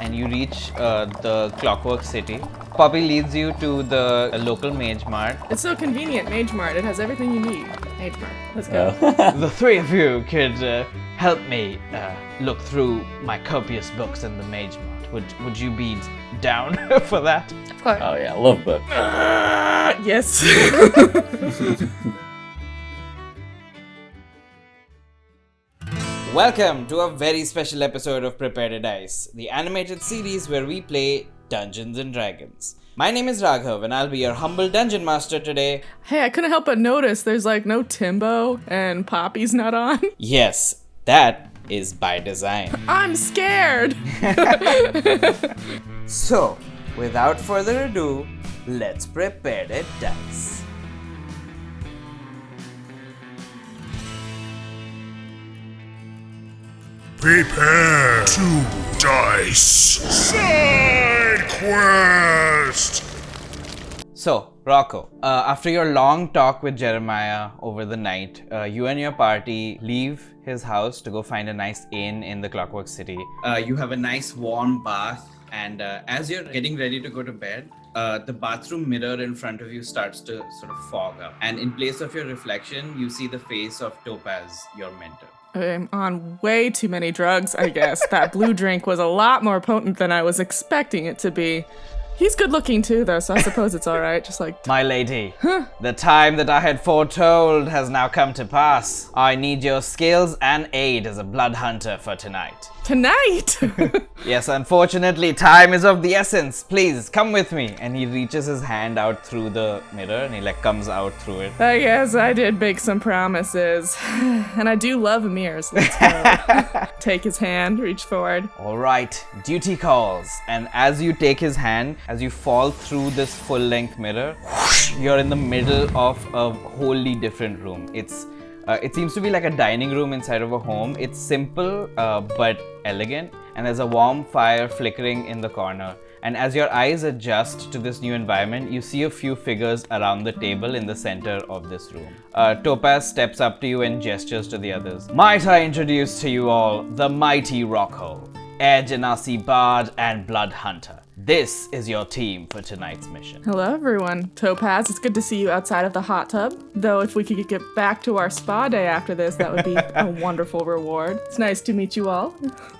and you reach the Clockwork City. Poppy leads you to the local Mage Mart. It's so convenient, Mage Mart. It has everything you need. Mage Mart. Let's go. The three of you could help me look through my copious books in the Mage Mart. Would you be down for that? Of course. Oh yeah, love book. Yes. Welcome to a very special episode of Prepare to Dice, the animated series where we play Dungeons and Dragons. My name is Raghav and I'll be your humble dungeon master today. Hey, I couldn't help but notice there's like no Timbo and Poppy's not on. Yes, that is by design. I'm scared. So, without further ado, let's prepare to dice. Prepare to dice. Side quest. So, Rocco, after your long talk with Jeremiah over the night, you and your party leave his house to go find a nice inn in the Clockwork City. You have a nice warm bath, and as you're getting ready to go to bed, the bathroom mirror in front of you starts to sort of fog up. And in place of your reflection, you see the face of Topaz, your mentor. I'm on way too many drugs, I guess. That blue drink was a lot more potent than I was expecting it to be. He's good looking too, though, so I suppose it's all right. Just like... My lady, the time that I had foretold has now come to pass. I need your skills and aid as a blood hunter for tonight. Tonight? Yes, unfortunately, time is of the essence. Please, come with me. And he reaches his hand out through the mirror and he comes out through it. I guess I did make some promises. And I do love mirrors. Let's go. Take his hand, reach forward. All right, duty calls. And as you take his hand, as you fall through this full-length mirror, you're in the middle of a wholly different room. It seems to be like a dining room inside of a home. It's simple but elegant, and there's a warm fire flickering in the corner. And as your eyes adjust to this new environment, you see a few figures around the table in the center of this room. Topaz steps up to you and gestures to the others. Might I introduce to you all the mighty Rocco, Air Genasi Bard and Blood Hunter. This is your team for tonight's mission. Hello, everyone. Topaz, it's good to see you outside of the hot tub. Though if we could get back to our spa day after this, that would be a wonderful reward. It's nice to meet you all.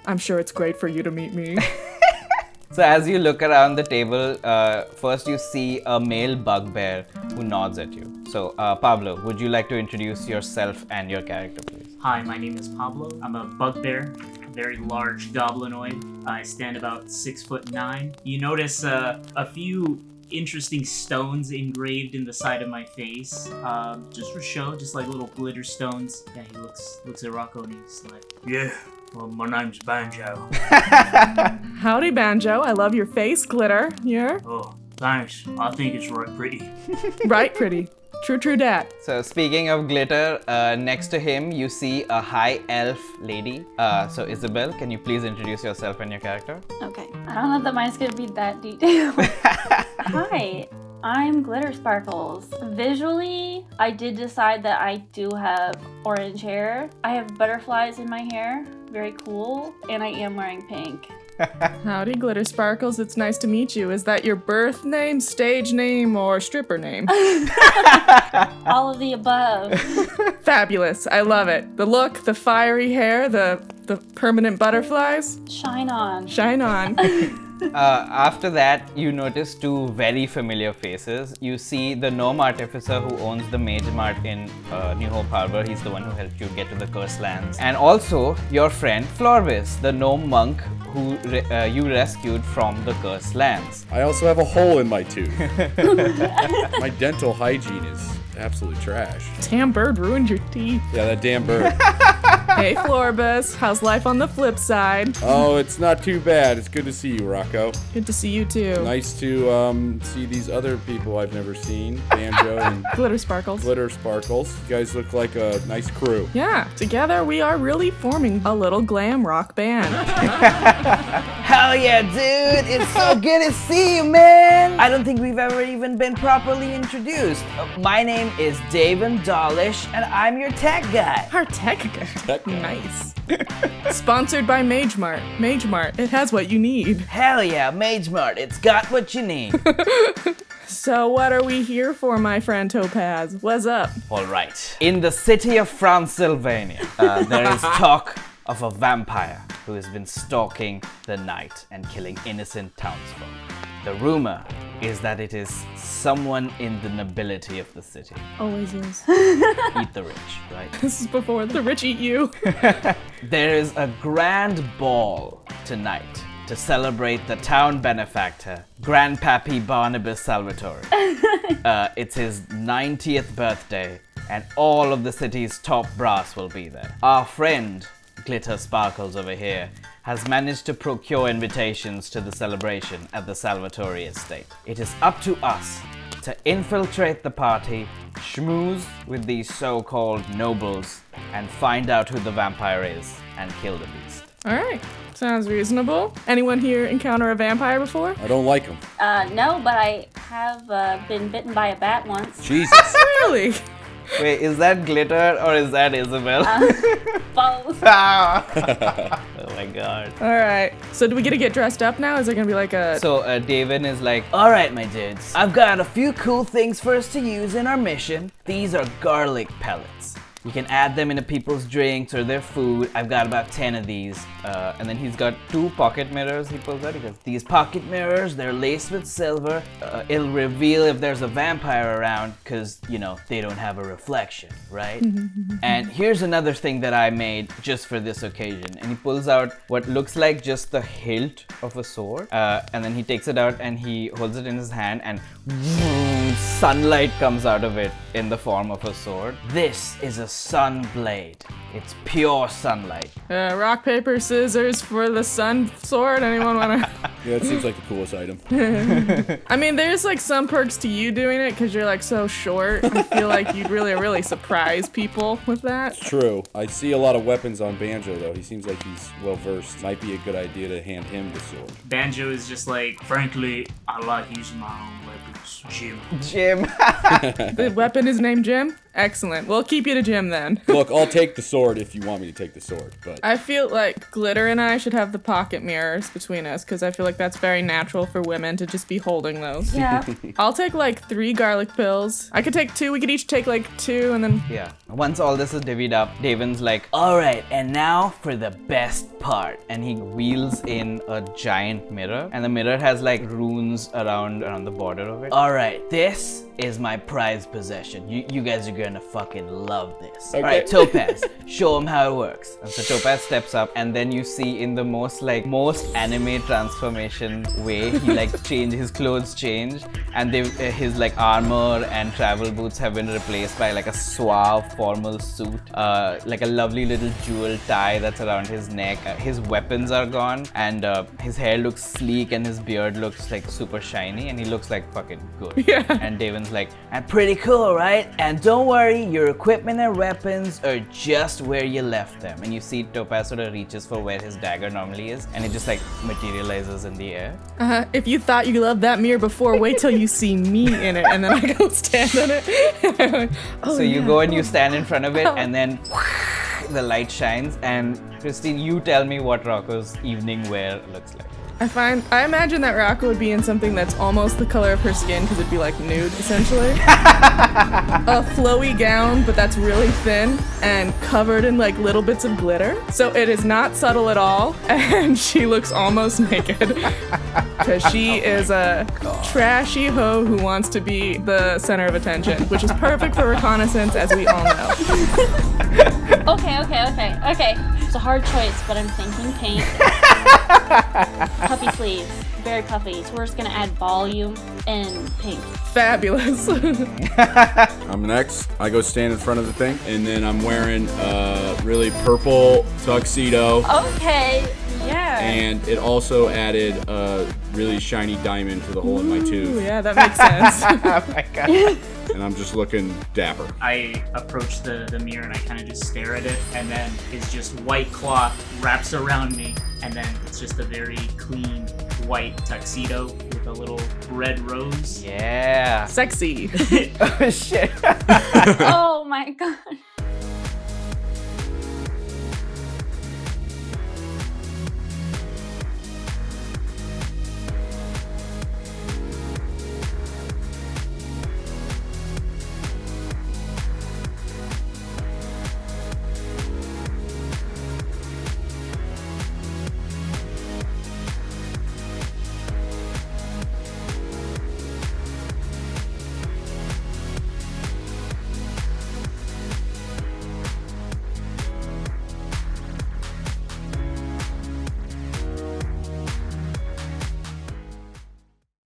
I'm sure it's great for you to meet me. So as you look around the table, first you see a male bugbear who nods at you. So Pablo, would you like to introduce yourself and your character, please? Hi, my name is Pablo. I'm a bugbear, a very large goblinoid. I stand about 6'9". You notice a few interesting stones engraved in the side of my face, just for show, just like little glitter stones. Yeah, he looks at Rocco and he's like, yeah. Well, my name's Banjo. Howdy, Banjo. I love your face, glitter. Here. Oh, thanks. I think it's right pretty. Right, pretty. True dat. So speaking of glitter, next to him you see a high elf lady. So Isabel, can you please introduce yourself and your character? Okay. I don't know that mine's gonna be that detailed. Hi, I'm Glitter Sparkles. Visually, I did decide that I do have orange hair. I have butterflies in my hair. Very cool. And I am wearing pink. Howdy, Glitter Sparkles. It's nice to meet you. Is that your birth name, stage name, or stripper name? All of the above. Fabulous. I love it. The look, the fiery hair, the permanent butterflies. Shine on. Shine on. After that, you notice two very familiar faces. You see the gnome artificer who owns the Mage Mart in New Hope Harbor. He's the one who helped you get to the Cursed Lands. And also your friend Florbis, the gnome monk who you rescued from the Cursed Lands. I also have a hole in my tooth. My dental hygiene is absolute trash. Damn bird ruined your teeth. Yeah, that damn bird. Hey, Florbus. How's life on the flip side? Oh, it's not too bad. It's good to see you, Rocco. Good to see you, too. Nice to see these other people I've never seen. Banjo and Glitter Sparkles. Glitter Sparkles. You guys look like a nice crew. Yeah, together we are really forming a little glam rock band. Hell yeah, dude! It's so good to see you, man! I don't think we've ever even been properly introduced. My name is Daven Dawlish, and I'm your tech guy. Our tech guy. Tech guy. Nice. Sponsored by MageMart. MageMart, it has what you need. Hell yeah, MageMart, it's got what you need. So what are we here for, my friend Topaz? What's up? All right. In the city of FRANCYLVANIA, there is talk of a vampire who has been stalking the night and killing innocent townsfolk. The rumor is that it is someone in the nobility of the city. Always is. Eat the rich, right? This is before the rich eat you. There is a grand ball tonight to celebrate the town benefactor, Grandpappy Barnabas Salvatore. It's his 90th birthday, and all of the city's top brass will be there. Our friend, Glitter Sparkles over here, has managed to procure invitations to the celebration at the Salvatore estate. It is up to us to infiltrate the party, schmooze with these so-called nobles, and find out who the vampire is and kill the beast. All right, sounds reasonable. Anyone here encounter a vampire before? I don't like him. No, but I have been bitten by a bat once. Jesus. Really? Wait, is that Glitter or is that Isabel? Both. Oh my god. All right. So do we get to get dressed up now? Is there gonna be like a... So Daven is like, alright my dudes, I've got a few cool things for us to use in our mission. These are garlic pellets. You can add them into people's drinks or their food. I've got about 10 of these. And then he's got 2 pocket mirrors he pulls out. He goes, these pocket mirrors, they're laced with silver. It'll reveal if there's a vampire around because, you know, they don't have a reflection, right? And here's another thing that I made just for this occasion. And he pulls out what looks like just the hilt of a sword. And then he takes it out and he holds it in his hand and sunlight comes out of it in the form of a sword. This is a sun blade. It's pure sunlight. rock, paper, scissors for the sun sword. Anyone wanna... Yeah, it seems like the coolest item. I mean, there's like some perks to you doing it because you're like so short. I feel like you'd really surprise people with that. True. I see a lot of weapons on Banjo, though. He seems like he's well versed. Might be a good idea to hand him the sword. Banjo is just like, frankly, I like using my own weapons. Jim. Jim. The weapon is named Jim? Excellent. We'll keep you to Jim then. Look, I'll take the sword if you want me to take the sword, but... I feel like Glitter and I should have the pocket mirrors between us because I feel like that's very natural for women to just be holding those. Yeah. I'll take like 3 garlic pills. I could take 2. We could each take like 2 and then... Yeah. Once all this is divvied up, Daven's like, alright, and now for the best part. And he wheels in a giant mirror. And the mirror has like runes around the border of it. Alright, this is my prized possession. You guys are gonna fucking love this. Okay. Alright, Topaz, show him how it works. And so Topaz steps up and then you see in the most anime transformation way, he like his clothes change and his like armor and travel boots have been replaced by like a suave formal suit, like a lovely little jewel tie that's around his neck. His weapons are gone and his hair looks sleek and his beard looks like super shiny and he looks like fucking good. Yeah. And Daven's like, I'm pretty cool, right? And don't worry, your equipment and weapons are just where you left them. And you see Topaz sort of reaches for where his dagger normally is and it just like materializes in the air. If you thought you loved that mirror before, wait till you see me in it. And then I go stand in it. Oh, so you yeah. go and you stand in front of it and then the light shines. And Christine, you tell me what Rocco's evening wear looks like. I imagine that Rocco would be in something that's almost the color of her skin because it'd be like nude, essentially. A flowy gown, but that's really thin and covered in like little bits of glitter. So it is not subtle at all, and she looks almost naked because she is a trashy hoe who wants to be the center of attention, which is perfect for reconnaissance, as we all know. Okay. It's a hard choice, but I'm thinking pink. Puffy sleeves, very puffy. So we're just gonna add volume and pink. Fabulous. I'm next. I go stand in front of the thing, and then I'm wearing a really purple tuxedo. Okay, yeah. And it also added a really shiny diamond to the hole in my Ooh, tooth. yeah, that makes sense. Oh my god. and I'm just looking dapper. I approach the mirror and I kind of just stare at it, and then it's just white cloth wraps around me, and then it's just a very clean white tuxedo with a little red rose. Yeah. Sexy. Oh shit. Oh my god.